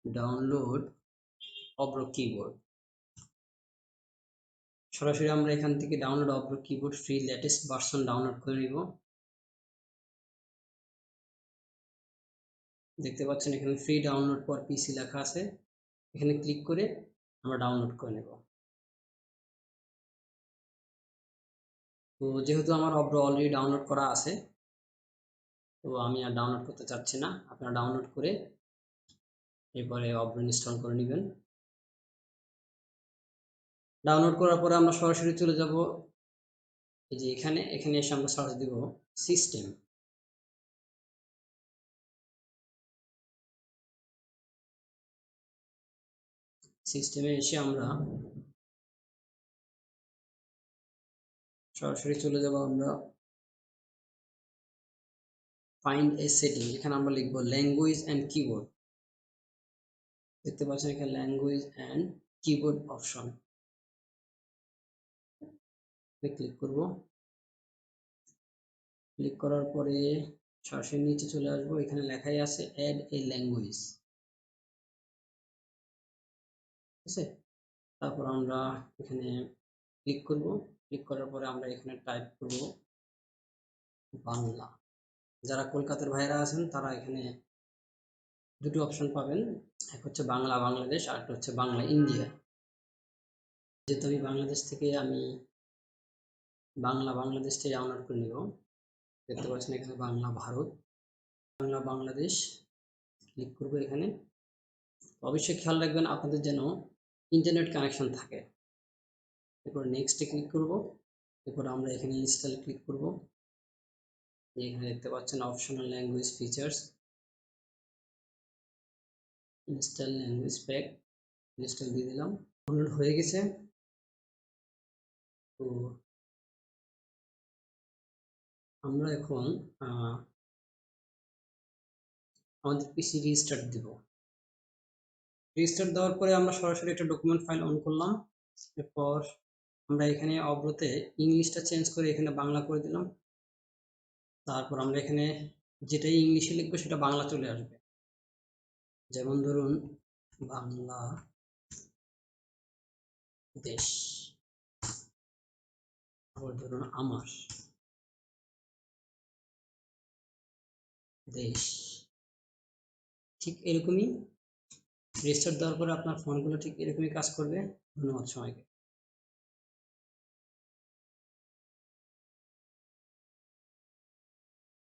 Download avro keyboard. সরাসরি আমরা এখান থেকে download avro keyboard free latest version download করে নিব। দেখতে পাচ্ছেন এখানে ফ্রি ডাউনলোড ফর পিসি লেখা আছে, এখানে ক্লিক করে আমরা ডাউনলোড করে নেব। তো যেহেতু আমার avro অলরেডি ডাউনলোড করা আছে, তো আমি আর ডাউনলোড করতে চাচ্ছি না। আপনারা ডাউনলোড করে এরপরে avro ইনস্টল করে নেবেন। ডাউনলোড করার পরে আমরা সরাসরি চলে যাব এই যে এখানে এসে আমরা সার্চ দিব সিস্টেম। সিস্টেমে এসে আমরা সরাসরি চলে যাব আমরা ফাইন্ড এ সেটিং। এখানে আমরা লিখব ল্যাঙ্গুয়েজ অ্যান্ড কিবোর্ড। দেখতে পাচ্ছেন এখানে language and keyboard option, click করব। ক্লিক করার পরে সরাসরি নিচে চলে আসবো, এখানে লেখাই আছে অ্যাড এ ল্যাঙ্গুয়েজ, ঠিক আছে। তারপর আমরা এখানে ক্লিক করব। ক্লিক করার পরে আমরা এখানে টাইপ করব বাংলা। যারা কলকাতার ভাইরা আছেন তারা এখানে দুটো অপশন পাবেন, এক হচ্ছে বাংলা বাংলাদেশ আর একটা হচ্ছে বাংলা ইন্ডিয়া। যেহেতু আমি বাংলাদেশ থেকে আমি বাংলা বাংলাদেশটাই ডাউনলোড করে নিব। দেখতে পাচ্ছেন এখানে বাংলা ভারত, বাংলা বাংলাদেশ, ক্লিক করব এখানে। অবশ্যই খেয়াল রাখবেন আপনাদের যেন ইন্টারনেট কানেকশন থাকে। এরপর নেক্সটে ক্লিক করব। এরপর আমরা এখানে ইনস্টল ক্লিক করব। এখানে দেখতে পাচ্ছেন optional language features, install language pack, install দিয়ে দিলাম। ডাউনলোড হয়ে গেছে। তো আমরা এখন আমাদের পিসি রিস্টার্ট দিব। রিস্টার্ট দেওয়ার পরে আমরা সরাসরি একটা ডকুমেন্ট ফাইল অন করলাম। এরপর আমরা এখানে avroতে ইংলিশটা চেঞ্জ করে এখানে বাংলা করে দিলাম। তারপর আমরা এখানে যেটাই ইংলিশে লিখবো সেটা বাংলা চলে আসবে। যেমন ধরুন বাংলা দেশ, আবার ধরুন আমার দেশ, ঠিক এরকমই। রিস্টার্ট দেওয়ার পরে আপনার ফোনগুলো ঠিক এরকমই কাজ করবে। ধন্যবাদ সবাইকে।